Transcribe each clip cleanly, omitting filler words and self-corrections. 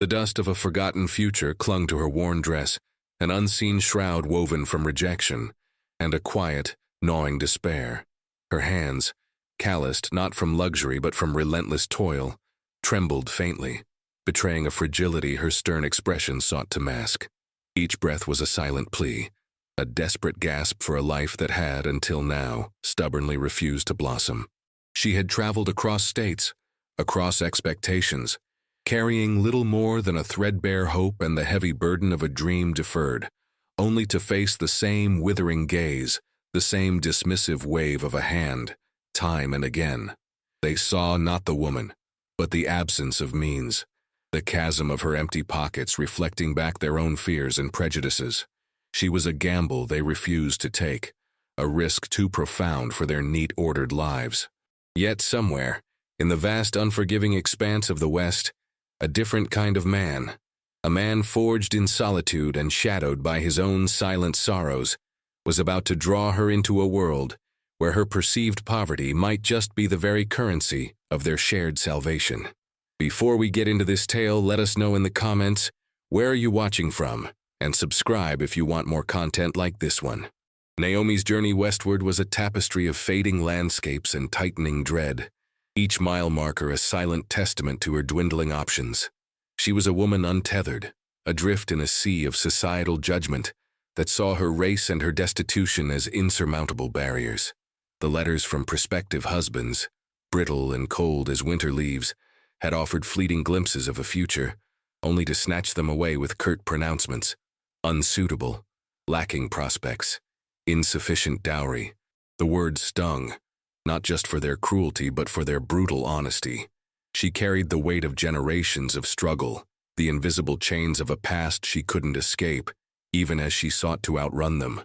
The dust of a forgotten future clung to her worn dress, an unseen shroud woven from rejection, and a quiet, gnawing despair. Her hands, calloused not from luxury but from relentless toil, trembled faintly, betraying a fragility her stern expression sought to mask. Each breath was a silent plea, a desperate gasp for a life that had, until now, stubbornly refused to blossom. She had traveled across states, across expectations, carrying little more than a threadbare hope and the heavy burden of a dream deferred, only to face the same withering gaze, the same dismissive wave of a hand, time and again. They saw not the woman, but the absence of means, the chasm of her empty pockets reflecting back their own fears and prejudices. She was a gamble they refused to take, a risk too profound for their neat-ordered lives. Yet somewhere, in the vast unforgiving expanse of the West, a different kind of man, a man forged in solitude and shadowed by his own silent sorrows, was about to draw her into a world where her perceived poverty might just be the very currency of their shared salvation. Before we get into this tale, let us know in the comments, where are you watching from? And subscribe if you want more content like this one. Naomi's journey westward was a tapestry of fading landscapes and tightening dread, each mile marker a silent testament to her dwindling options. She was a woman untethered, adrift in a sea of societal judgment that saw her race and her destitution as insurmountable barriers. The letters from prospective husbands, brittle and cold as winter leaves, had offered fleeting glimpses of a future, only to snatch them away with curt pronouncements: unsuitable, lacking prospects, insufficient dowry. The words stung, not just for their cruelty but for their brutal honesty. She carried the weight of generations of struggle, the invisible chains of a past she couldn't escape, even as she sought to outrun them.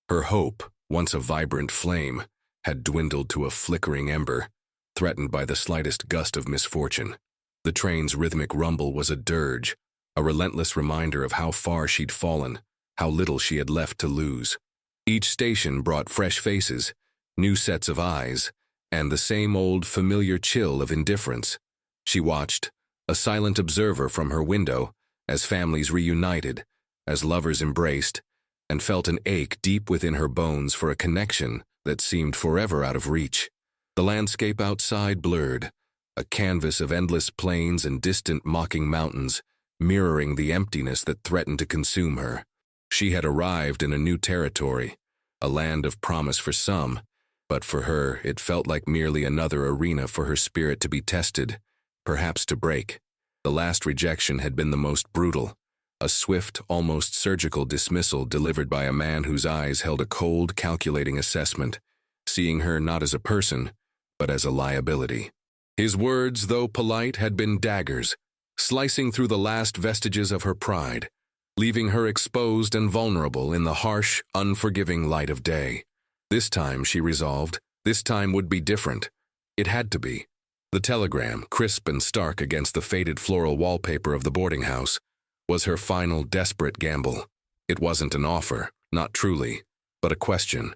Her hope, once a vibrant flame, had dwindled to a flickering ember, threatened by the slightest gust of misfortune. The train's rhythmic rumble was a dirge, a relentless reminder of how far she'd fallen, how little she had left to lose. Each station brought fresh faces, new sets of eyes, and the same old familiar chill of indifference. She watched, a silent observer from her window, as families reunited, as lovers embraced, and felt an ache deep within her bones for a connection that seemed forever out of reach. The landscape outside blurred, a canvas of endless plains and distant mocking mountains, mirroring the emptiness that threatened to consume her. She had arrived in a new territory, a land of promise for some, but for her it felt like merely another arena for her spirit to be tested, perhaps to break. The last rejection had been the most brutal, a swift, almost surgical dismissal delivered by a man whose eyes held a cold, calculating assessment, seeing her not as a person, but as a liability. His words, though polite, had been daggers, slicing through the last vestiges of her pride, leaving her exposed and vulnerable in the harsh, unforgiving light of day. This time, she resolved, this time would be different. It had to be. The telegram, crisp and stark against the faded floral wallpaper of the boarding house, was her final desperate gamble. It wasn't an offer, not truly, but a question,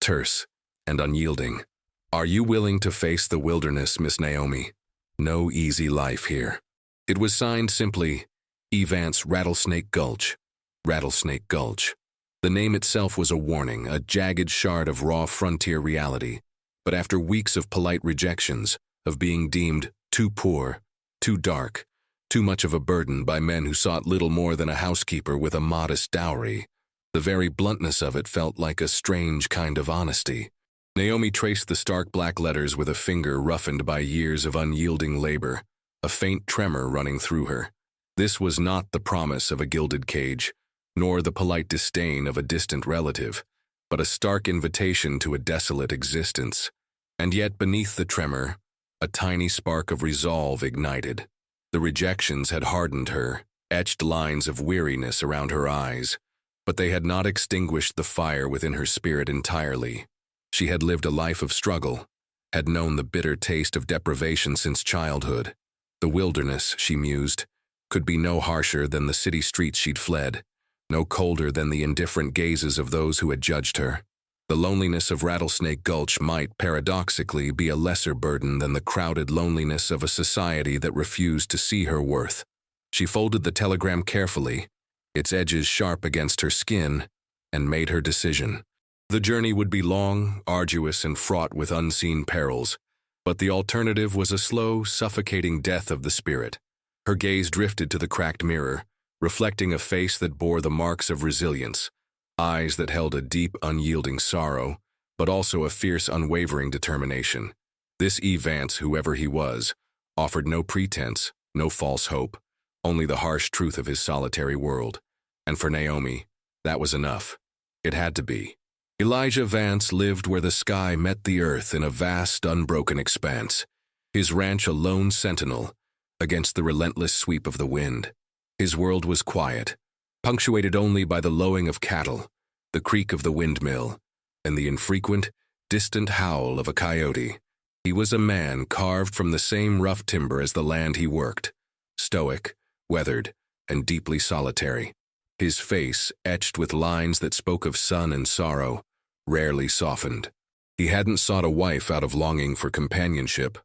terse and unyielding. Are you willing to face the wilderness, Miss Naomi? No easy life here. It was signed simply, E. Vance, Rattlesnake Gulch. Rattlesnake Gulch. The name itself was a warning, a jagged shard of raw frontier reality. But after weeks of polite rejections, of being deemed too poor, too dark, too much of a burden by men who sought little more than a housekeeper with a modest dowry, the very bluntness of it felt like a strange kind of honesty. Naomi traced the stark black letters with a finger roughened by years of unyielding labor, a faint tremor running through her. This was not the promise of a gilded cage, nor the polite disdain of a distant relative, but a stark invitation to a desolate existence. And yet beneath the tremor, a tiny spark of resolve ignited. The rejections had hardened her, etched lines of weariness around her eyes, but they had not extinguished the fire within her spirit entirely. She had lived a life of struggle, had known the bitter taste of deprivation since childhood. The wilderness, she mused, could be no harsher than the city streets she'd fled, no colder than the indifferent gazes of those who had judged her. The loneliness of Rattlesnake Gulch might, paradoxically, be a lesser burden than the crowded loneliness of a society that refused to see her worth. She folded the telegram carefully, its edges sharp against her skin, and made her decision. The journey would be long, arduous, and fraught with unseen perils, but the alternative was a slow, suffocating death of the spirit. Her gaze drifted to the cracked mirror, reflecting a face that bore the marks of resilience, eyes that held a deep, unyielding sorrow, but also a fierce, unwavering determination. This Vance, whoever he was, offered no pretense, no false hope, only the harsh truth of his solitary world. And for Naomi, that was enough. It had to be. Elijah Vance lived where the sky met the earth in a vast, unbroken expanse, his ranch a lone sentinel against the relentless sweep of the wind. His world was quiet, punctuated only by the lowing of cattle, the creak of the windmill, and the infrequent, distant howl of a coyote. He was a man carved from the same rough timber as the land he worked, stoic, weathered, and deeply solitary. His face, etched with lines that spoke of sun and sorrow, rarely softened. He hadn't sought a wife out of longing for companionship,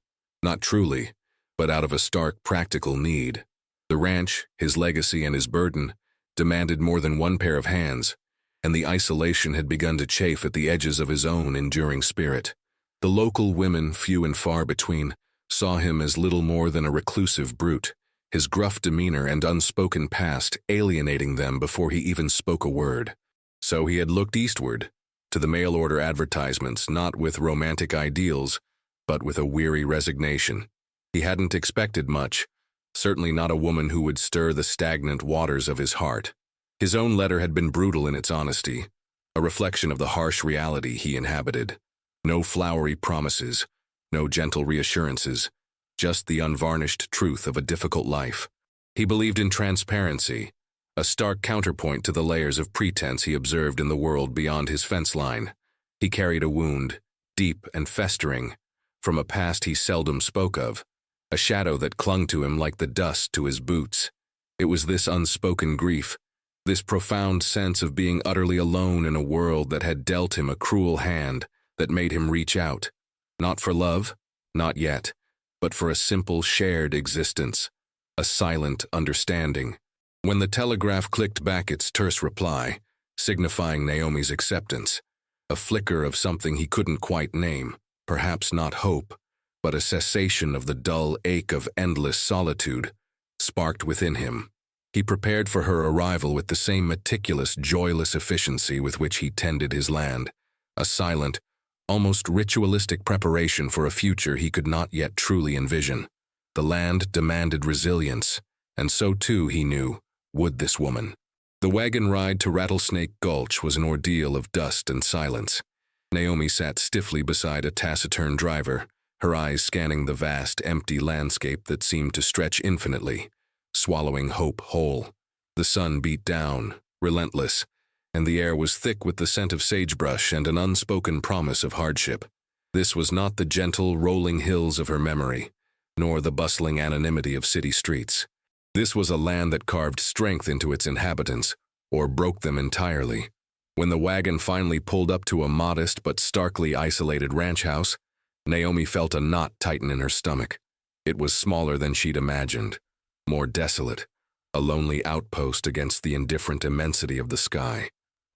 not truly, but out of a stark practical need. The ranch, his legacy, and his burden demanded more than one pair of hands, and the isolation had begun to chafe at the edges of his own enduring spirit. The local women, few and far between, saw him as little more than a reclusive brute, his gruff demeanor and unspoken past alienating them before he even spoke a word. So he had looked eastward, to the mail-order advertisements, not with romantic ideals, but with a weary resignation. He hadn't expected much, certainly not a woman who would stir the stagnant waters of his heart. His own letter had been brutal in its honesty, a reflection of the harsh reality he inhabited. No flowery promises, no gentle reassurances, just the unvarnished truth of a difficult life. He believed in transparency, a stark counterpoint to the layers of pretense he observed in the world beyond his fence line. He carried a wound, deep and festering, from a past he seldom spoke of, a shadow that clung to him like the dust to his boots. It was this unspoken grief, this profound sense of being utterly alone in a world that had dealt him a cruel hand, that made him reach out, not for love, not yet, but for a simple shared existence, a silent understanding. When the telegraph clicked back its terse reply, signifying Naomi's acceptance, a flicker of something he couldn't quite name, perhaps not hope, but a cessation of the dull ache of endless solitude, sparked within him. He prepared for her arrival with the same meticulous, joyless efficiency with which he tended his land, a silent, almost ritualistic preparation for a future he could not yet truly envision. The land demanded resilience, and so too, he knew, would this woman. The wagon ride to Rattlesnake Gulch was an ordeal of dust and silence. Naomi sat stiffly beside a taciturn driver, her eyes scanning the vast, empty landscape that seemed to stretch infinitely, swallowing hope whole. The sun beat down, relentless, and the air was thick with the scent of sagebrush and an unspoken promise of hardship. This was not the gentle, rolling hills of her memory, nor the bustling anonymity of city streets. This was a land that carved strength into its inhabitants, or broke them entirely. When the wagon finally pulled up to a modest but starkly isolated ranch house, Naomi felt a knot tighten in her stomach. It was smaller than she'd imagined, more desolate, a lonely outpost against the indifferent immensity of the sky.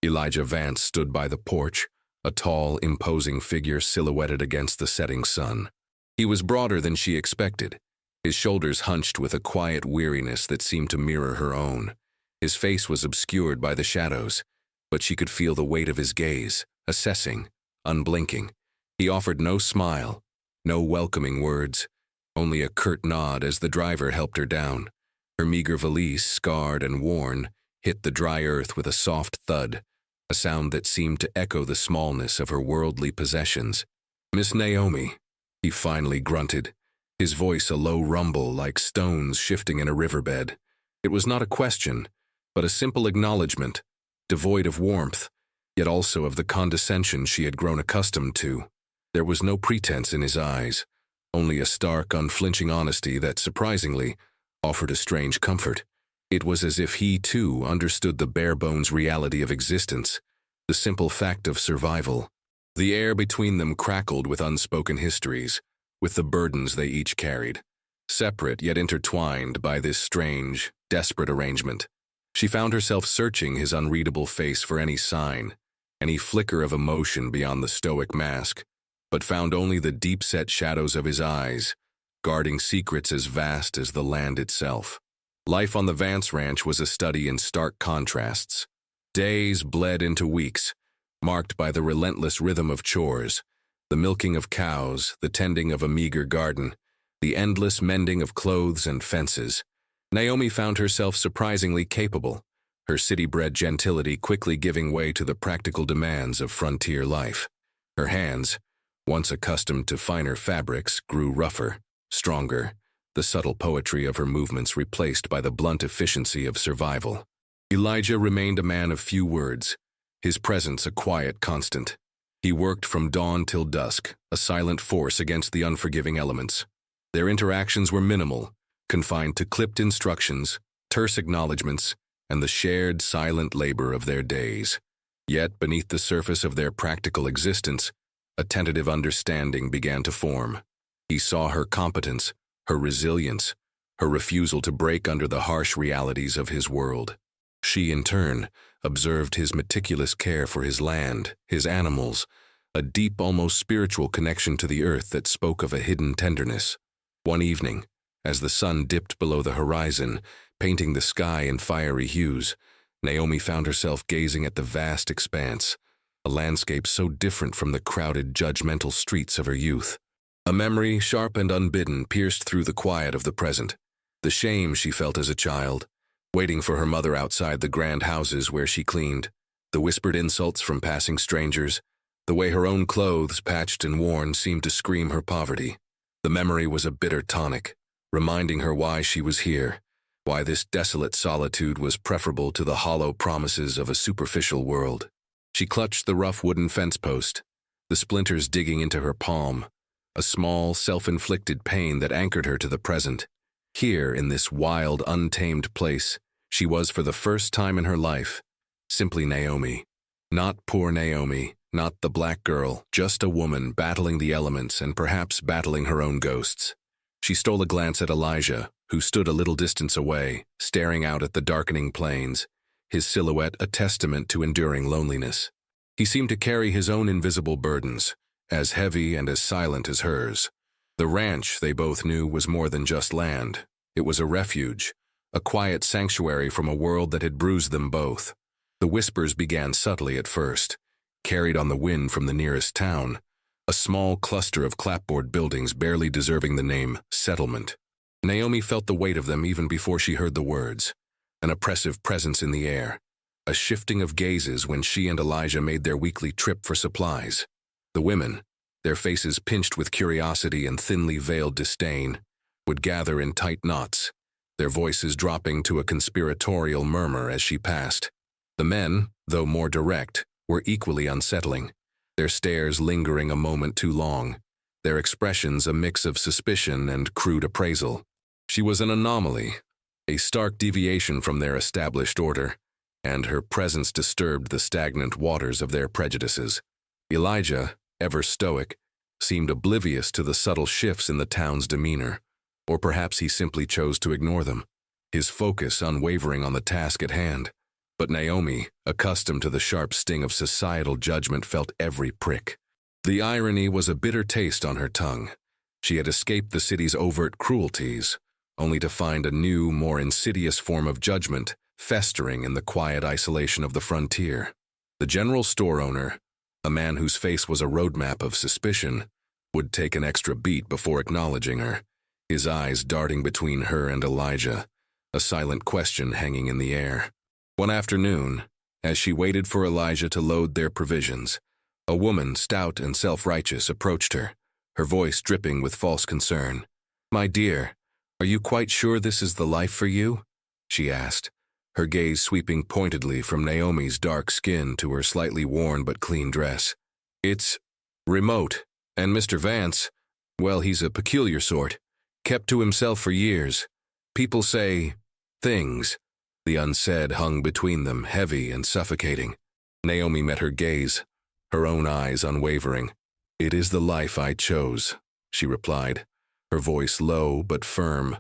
Elijah Vance stood by the porch, a tall, imposing figure silhouetted against the setting sun. He was broader than she expected, his shoulders hunched with a quiet weariness that seemed to mirror her own. His face was obscured by the shadows, but she could feel the weight of his gaze, assessing, unblinking. He offered no smile, no welcoming words, only a curt nod as the driver helped her down. Her meager valise, scarred and worn, hit the dry earth with a soft thud, a sound that seemed to echo the smallness of her worldly possessions. "Miss Naomi," he finally grunted, his voice a low rumble like stones shifting in a riverbed. It was not a question, but a simple acknowledgement, devoid of warmth, yet also of the condescension she had grown accustomed to. There was no pretense in his eyes, only a stark, unflinching honesty that, surprisingly, offered a strange comfort. It was as if he, too, understood the bare-bones reality of existence, the simple fact of survival. The air between them crackled with unspoken histories, with the burdens they each carried. separate yet intertwined by this strange, desperate arrangement. She found herself searching his unreadable face for any sign, any flicker of emotion beyond the stoic mask, but found only the deep-set shadows of his eyes, guarding secrets as vast as the land itself. Life on the Vance Ranch was a study in stark contrasts. Days bled into weeks, marked by the relentless rhythm of chores, the milking of cows, the tending of a meager garden, the endless mending of clothes and fences. Naomi found herself surprisingly capable, her city-bred gentility quickly giving way to the practical demands of frontier life. Her hands, once accustomed to finer fabrics, grew rougher, stronger, the subtle poetry of her movements replaced by the blunt efficiency of survival. Elijah remained a man of few words, his presence a quiet constant. He worked from dawn till dusk, a silent force against the unforgiving elements. Their interactions were minimal, confined to clipped instructions, terse acknowledgments, and the shared silent labor of their days. Yet, beneath the surface of their practical existence, a tentative understanding began to form. He saw her competence, her resilience, her refusal to break under the harsh realities of his world. She, in turn, observed his meticulous care for his land, his animals, a deep, almost spiritual connection to the earth that spoke of a hidden tenderness. One evening, as the sun dipped below the horizon, painting the sky in fiery hues, Naomi found herself gazing at the vast expanse, a landscape so different from the crowded, judgmental streets of her youth. A memory, sharp and unbidden, pierced through the quiet of the present. The shame she felt as a child, waiting for her mother outside the grand houses where she cleaned, the whispered insults from passing strangers, the way her own clothes, patched and worn, seemed to scream her poverty. The memory was a bitter tonic, reminding her why she was here, why this desolate solitude was preferable to the hollow promises of a superficial world. She clutched the rough wooden fence post, the splinters digging into her palm, a small, self-inflicted pain that anchored her to the present. Here, in this wild, untamed place, she was for the first time in her life, simply Naomi. Not poor Naomi, not the black girl, just a woman battling the elements and perhaps battling her own ghosts. She stole a glance at Elijah, who stood a little distance away, staring out at the darkening plains, his silhouette a testament to enduring loneliness. He seemed to carry his own invisible burdens, as heavy and as silent as hers. The ranch, they both knew, was more than just land. It was a refuge, a quiet sanctuary from a world that had bruised them both. The whispers began subtly at first, carried on the wind from the nearest town, a small cluster of clapboard buildings barely deserving the name settlement. Naomi felt the weight of them even before she heard the words, an oppressive presence in the air, a shifting of gazes when she and Elijah made their weekly trip for supplies. The women, their faces pinched with curiosity and thinly veiled disdain, would gather in tight knots, their voices dropping to a conspiratorial murmur as she passed. The men, though more direct, were equally unsettling, their stares lingering a moment too long, their expressions a mix of suspicion and crude appraisal. She was an anomaly, a stark deviation from their established order, and her presence disturbed the stagnant waters of their prejudices. Elijah, ever stoic, seemed oblivious to the subtle shifts in the town's demeanor, or perhaps he simply chose to ignore them, his focus unwavering on the task at hand. But Naomi, accustomed to the sharp sting of societal judgment, felt every prick. The irony was a bitter taste on her tongue. She had escaped the city's overt cruelties, only to find a new, more insidious form of judgment festering in the quiet isolation of the frontier. The general store owner, a man whose face was a roadmap of suspicion, would take an extra beat before acknowledging her, his eyes darting between her and Elijah, a silent question hanging in the air. One afternoon, as she waited for Elijah to load their provisions, a woman, stout and self-righteous, approached her, her voice dripping with false concern. "My dear, are you quite sure this is the life for you?" she asked, her gaze sweeping pointedly from Naomi's dark skin to her slightly worn but clean dress. "It's remote, and Mr. Vance, well, he's a peculiar sort, kept to himself for years. People say things." The unsaid hung between them, heavy and suffocating. Naomi met her gaze, her own eyes unwavering. "It is the life I chose," she replied, her voice low but firm,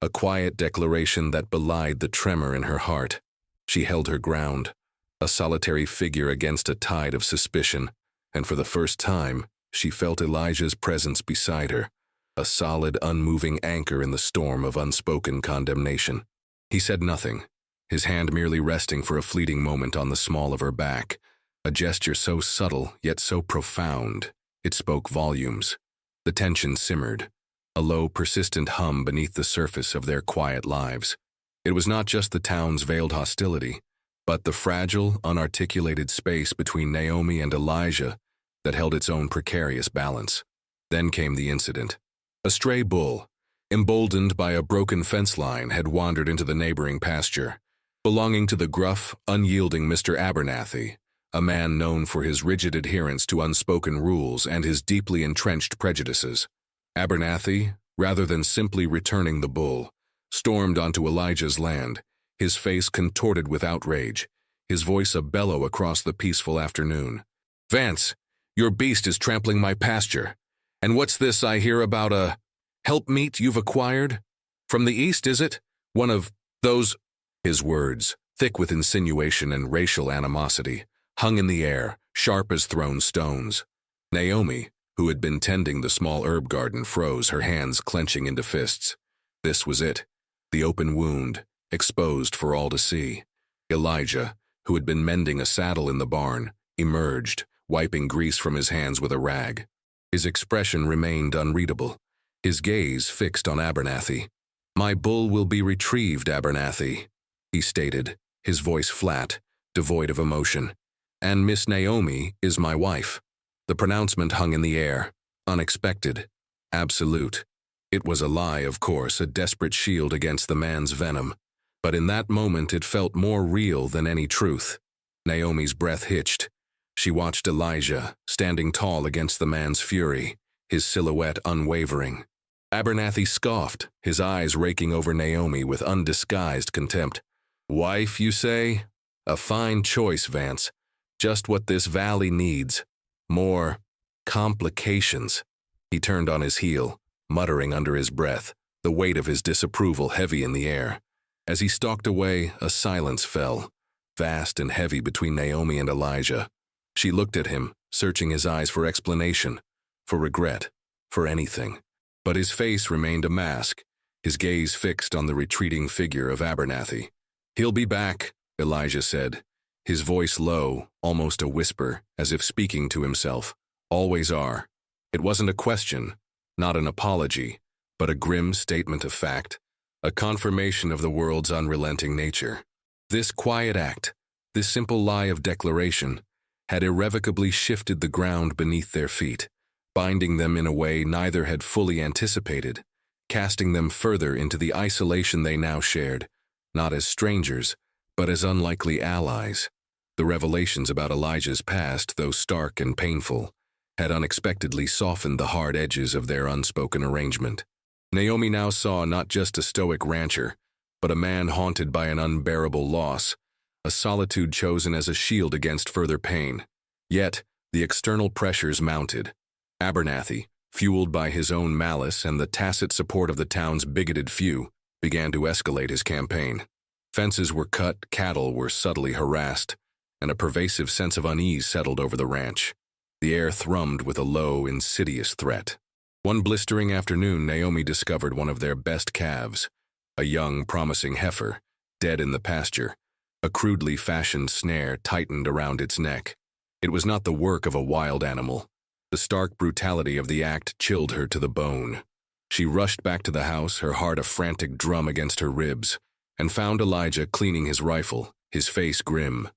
a quiet declaration that belied the tremor in her heart. She held her ground, a solitary figure against a tide of suspicion, and for the first time, she felt Elijah's presence beside her, a solid, unmoving anchor in the storm of unspoken condemnation. He said nothing, his hand merely resting for a fleeting moment on the small of her back, a gesture so subtle yet so profound, it spoke volumes. The tension simmered, a low, persistent hum beneath the surface of their quiet lives. It was not just the town's veiled hostility, but the fragile, unarticulated space between Naomi and Elijah that held its own precarious balance. Then came the incident. A stray bull, emboldened by a broken fence line, had wandered into the neighboring pasture, belonging to the gruff, unyielding Mr. Abernathy, a man known for his rigid adherence to unspoken rules and his deeply entrenched prejudices. Abernathy, rather than simply returning the bull, stormed onto Elijah's land, his face contorted with outrage, his voice a bellow across the peaceful afternoon. "Vance, your beast is trampling my pasture. And what's this I hear about a helpmeet you've acquired? From the east, is it? One of those—" His words, thick with insinuation and racial animosity, hung in the air, sharp as thrown stones. Naomi, who had been tending the small herb garden, froze, her hands clenching into fists. This was it, the open wound, exposed for all to see. Elijah, who had been mending a saddle in the barn, emerged, wiping grease from his hands with a rag. His expression remained unreadable, his gaze fixed on Abernathy. "My bull will be retrieved, Abernathy," he stated, his voice flat, devoid of emotion. "And Miss Naomi is my wife." The pronouncement hung in the air, unexpected, absolute. It was a lie, of course, a desperate shield against the man's venom, but in that moment it felt more real than any truth. Naomi's breath hitched. She watched Elijah, standing tall against the man's fury, his silhouette unwavering. Abernathy scoffed, his eyes raking over Naomi with undisguised contempt. "Wife, you say? A fine choice, Vance. Just what this valley needs. More complications." He turned on his heel, muttering under his breath, the weight of his disapproval heavy in the air. As he stalked away, a silence fell, vast and heavy between Naomi and Elijah. She looked at him, searching his eyes for explanation, for regret, for anything. But his face remained a mask, his gaze fixed on the retreating figure of Abernathy. "He'll be back," Elijah said, his voice low, almost a whisper, as if speaking to himself. "Always are." It wasn't a question, not an apology, but a grim statement of fact, a confirmation of the world's unrelenting nature. This quiet act, this simple lie of declaration, had irrevocably shifted the ground beneath their feet, binding them in a way neither had fully anticipated, casting them further into the isolation they now shared, not as strangers, but as unlikely allies. The revelations about Elijah's past, though stark and painful, had unexpectedly softened the hard edges of their unspoken arrangement. Naomi now saw not just a stoic rancher, but a man haunted by an unbearable loss, a solitude chosen as a shield against further pain. Yet, the external pressures mounted. Abernathy, fueled by his own malice and the tacit support of the town's bigoted few, began to escalate his campaign. Fences were cut, cattle were subtly harassed, and a pervasive sense of unease settled over the ranch. The air thrummed with a low, insidious threat. One blistering afternoon, Naomi discovered one of their best calves, a young, promising heifer, dead in the pasture, a crudely fashioned snare tightened around its neck. It was not the work of a wild animal. The stark brutality of the act chilled her to the bone. She rushed back to the house, her heart a frantic drum against her ribs, and found Elijah cleaning his rifle, his face grim.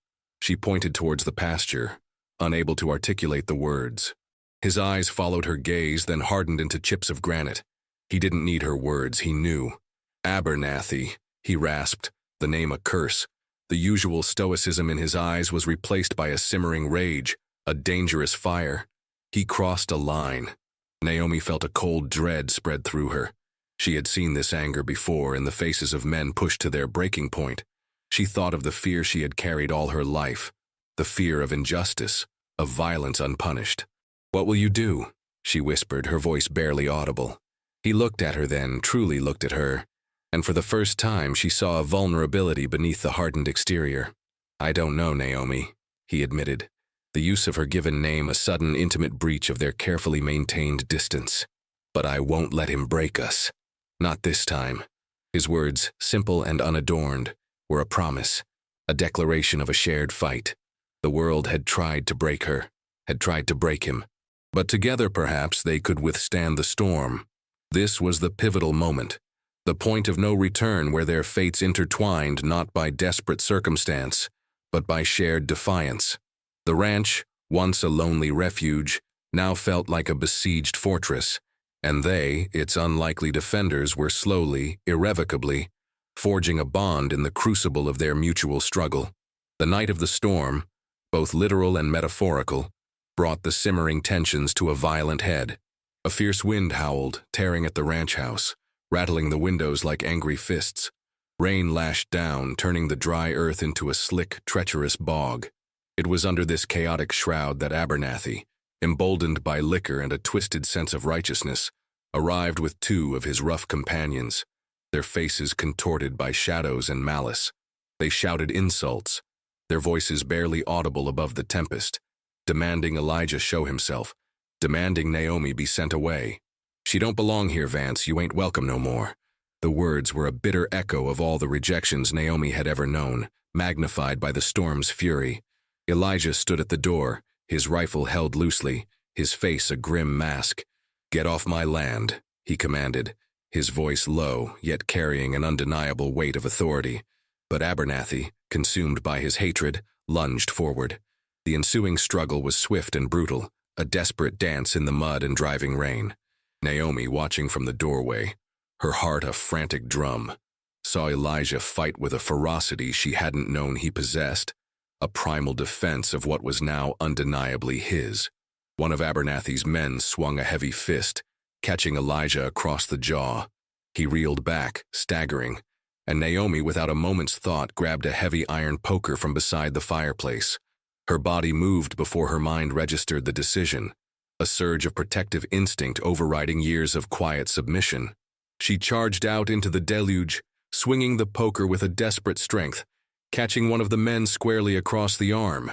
She pointed towards the pasture, unable to articulate the words. His eyes followed her gaze, then hardened into chips of granite. He didn't need her words, he knew. "Abernathy," he rasped, the name a curse. The usual stoicism in his eyes was replaced by a simmering rage, a dangerous fire. He crossed a line. Naomi felt a cold dread spread through her. She had seen this anger before in the faces of men pushed to their breaking point. She thought of the fear she had carried all her life, the fear of injustice, of violence unpunished. "What will you do?" she whispered, her voice barely audible. He looked at her then, truly looked at her, and for the first time she saw a vulnerability beneath the hardened exterior. "I don't know, Naomi," he admitted, the use of her given name a sudden intimate breach of their carefully maintained distance. "But I won't let him break us. Not this time." His words, simple and unadorned, were a promise, a declaration of a shared fight. The world had tried to break her, had tried to break him, but together perhaps they could withstand the storm. This was the pivotal moment, the point of no return where their fates intertwined not by desperate circumstance, but by shared defiance. The ranch, once a lonely refuge, now felt like a besieged fortress, and they, its unlikely defenders, were slowly, irrevocably, forging a bond in the crucible of their mutual struggle. The night of the storm, both literal and metaphorical, brought the simmering tensions to a violent head. A fierce wind howled, tearing at the ranch house, rattling the windows like angry fists. Rain lashed down, turning the dry earth into a slick, treacherous bog. It was under this chaotic shroud that Abernathy, emboldened by liquor and a twisted sense of righteousness, arrived with two of his rough companions, their faces contorted by shadows and malice. They shouted insults, their voices barely audible above the tempest, demanding Elijah show himself, demanding Naomi be sent away. "She don't belong here, Vance, you ain't welcome no more." The words were a bitter echo of all the rejections Naomi had ever known, magnified by the storm's fury. Elijah stood at the door, his rifle held loosely, his face a grim mask. "Get off my land," he commanded, his voice low, yet carrying an undeniable weight of authority. But Abernathy, consumed by his hatred, lunged forward. The ensuing struggle was swift and brutal, a desperate dance in the mud and driving rain. Naomi, watching from the doorway, her heart a frantic drum, saw Elijah fight with a ferocity she hadn't known he possessed, a primal defense of what was now undeniably his. One of Abernathy's men swung a heavy fist, catching Elijah across the jaw. He reeled back, staggering, and Naomi, without a moment's thought, grabbed a heavy iron poker from beside the fireplace. Her body moved before her mind registered the decision, a surge of protective instinct overriding years of quiet submission. She charged out into the deluge, swinging the poker with a desperate strength, catching one of the men squarely across the arm.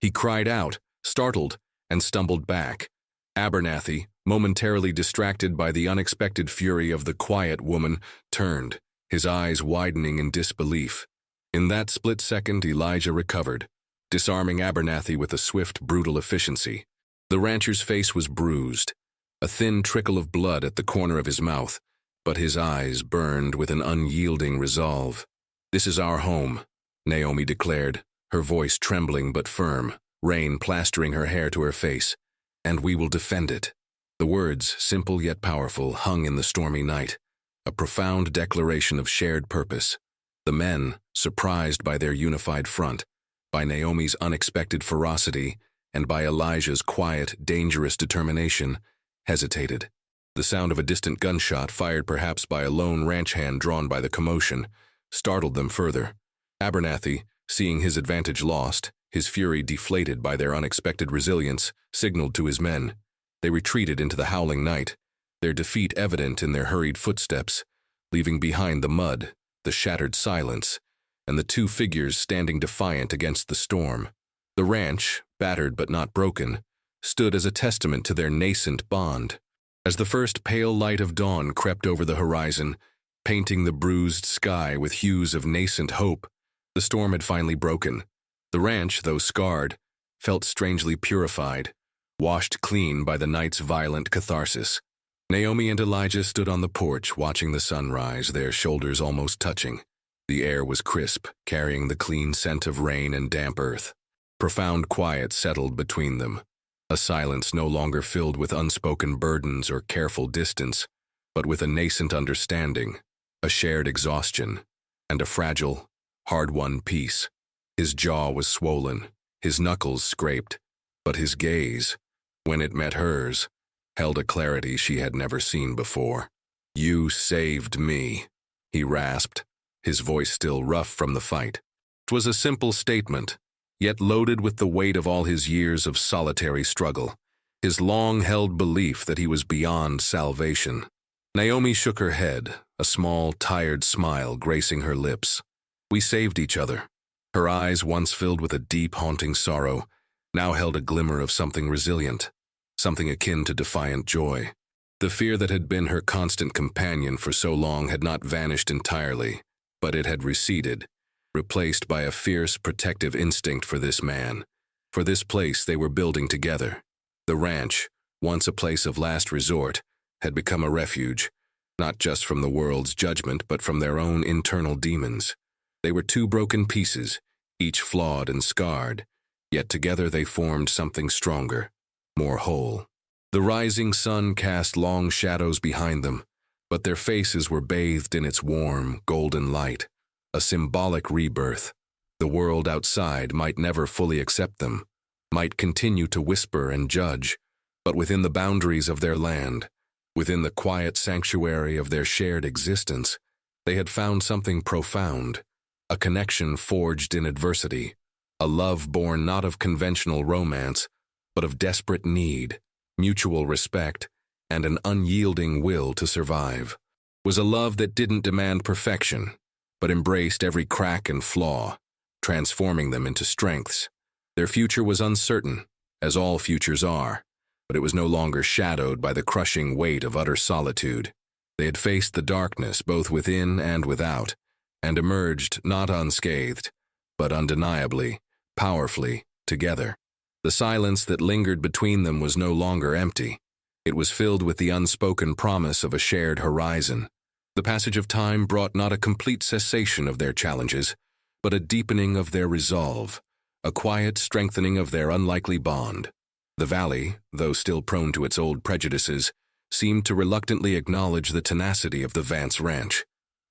He cried out, startled, and stumbled back. Abernathy, momentarily distracted by the unexpected fury of the quiet woman, turned, his eyes widening in disbelief. In that split second, Elijah recovered, disarming Abernathy with a swift, brutal efficiency. The rancher's face was bruised, a thin trickle of blood at the corner of his mouth, but his eyes burned with an unyielding resolve. "This is our home," Naomi declared, her voice trembling but firm, rain plastering her hair to her face, "and we will defend it." The words, simple yet powerful, hung in the stormy night, a profound declaration of shared purpose. The men, surprised by their unified front, by Naomi's unexpected ferocity, and by Elijah's quiet, dangerous determination, hesitated. The sound of a distant gunshot, fired perhaps by a lone ranch hand drawn by the commotion, startled them further. Abernathy, seeing his advantage lost, his fury deflated by their unexpected resilience, signaled to his men. They retreated into the howling night, their defeat evident in their hurried footsteps, leaving behind the mud, the shattered silence, and the two figures standing defiant against the storm. The ranch, battered but not broken, stood as a testament to their nascent bond. As the first pale light of dawn crept over the horizon, painting the bruised sky with hues of nascent hope, the storm had finally broken. The ranch, though scarred, felt strangely purified, washed clean by the night's violent catharsis. Naomi and Elijah stood on the porch watching the sun rise, their shoulders almost touching. The air was crisp, carrying the clean scent of rain and damp earth. Profound quiet settled between them, a silence no longer filled with unspoken burdens or careful distance, but with a nascent understanding, a shared exhaustion, and a fragile, hard-won peace. His jaw was swollen, his knuckles scraped, but his gaze, when it met hers, held a clarity she had never seen before. "You saved me," he rasped, his voice still rough from the fight. 'Twas a simple statement, yet loaded with the weight of all his years of solitary struggle, his long-held belief that he was beyond salvation. Naomi shook her head, a small, tired smile gracing her lips. We saved each other. Her eyes, once filled with a deep, haunting sorrow, now held a glimmer of something resilient, something akin to defiant joy. The fear that had been her constant companion for so long had not vanished entirely, but it had receded, replaced by a fierce, protective instinct for this man, for this place they were building together. The ranch, once a place of last resort, had become a refuge, not just from the world's judgment but from their own internal demons. They were two broken pieces, each flawed and scarred, yet together they formed something stronger, more whole. The rising sun cast long shadows behind them, but their faces were bathed in its warm, golden light, a symbolic rebirth. The world outside might never fully accept them, might continue to whisper and judge, but within the boundaries of their land, within the quiet sanctuary of their shared existence, they had found something profound, a connection forged in adversity, a love born not of conventional romance, but of desperate need, mutual respect, and an unyielding will to survive. It was a love that didn't demand perfection, but embraced every crack and flaw, transforming them into strengths. Their future was uncertain, as all futures are, but it was no longer shadowed by the crushing weight of utter solitude. They had faced the darkness both within and without, and emerged not unscathed, but undeniably, powerfully, together. The silence that lingered between them was no longer empty. It was filled with the unspoken promise of a shared horizon. The passage of time brought not a complete cessation of their challenges, but a deepening of their resolve, a quiet strengthening of their unlikely bond. The valley, though still prone to its old prejudices, seemed to reluctantly acknowledge the tenacity of the Vance ranch.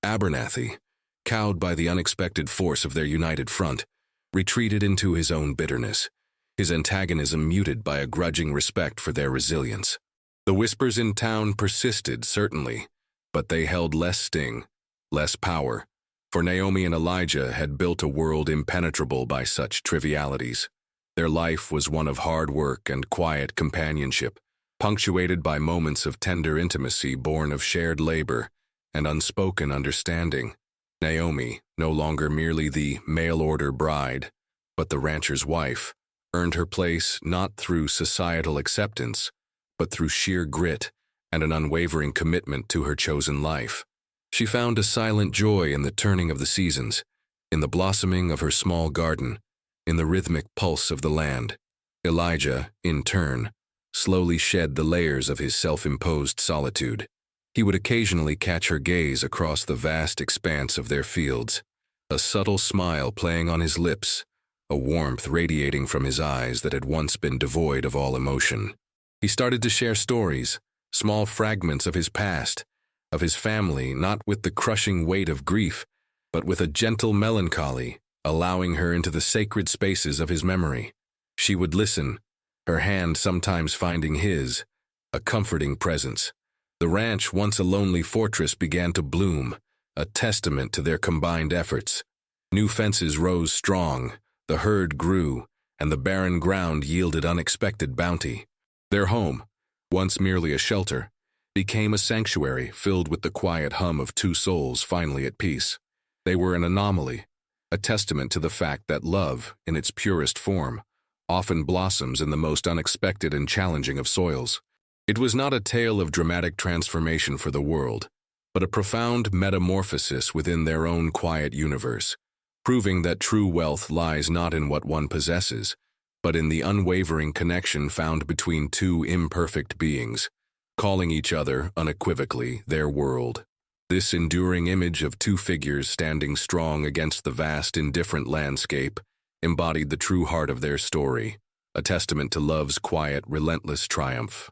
Abernathy, cowed by the unexpected force of their united front, retreated into his own bitterness, his antagonism muted by a grudging respect for their resilience. The whispers in town persisted, certainly, but they held less sting, less power, for Naomi and Elijah had built a world impenetrable by such trivialities. Their life was one of hard work and quiet companionship, punctuated by moments of tender intimacy born of shared labor and unspoken understanding. Naomi, no longer merely the mail-order bride, but the rancher's wife, earned her place not through societal acceptance, but through sheer grit and an unwavering commitment to her chosen life. She found a silent joy in the turning of the seasons, in the blossoming of her small garden, in the rhythmic pulse of the land. Elijah, in turn, slowly shed the layers of his self-imposed solitude. He would occasionally catch her gaze across the vast expanse of their fields, a subtle smile playing on his lips, a warmth radiating from his eyes that had once been devoid of all emotion. He started to share stories, small fragments of his past, of his family, not with the crushing weight of grief, but with a gentle melancholy, allowing her into the sacred spaces of his memory. She would listen, her hand sometimes finding his, a comforting presence. The ranch, once a lonely fortress, began to bloom, a testament to their combined efforts. New fences rose strong, the herd grew, and the barren ground yielded unexpected bounty. Their home, once merely a shelter, became a sanctuary filled with the quiet hum of two souls finally at peace. They were an anomaly, a testament to the fact that love, in its purest form, often blossoms in the most unexpected and challenging of soils. It was not a tale of dramatic transformation for the world, but a profound metamorphosis within their own quiet universe, proving that true wealth lies not in what one possesses, but in the unwavering connection found between two imperfect beings, calling each other, unequivocally, their world. This enduring image of two figures standing strong against the vast, indifferent landscape embodied the true heart of their story, a testament to love's quiet, relentless triumph.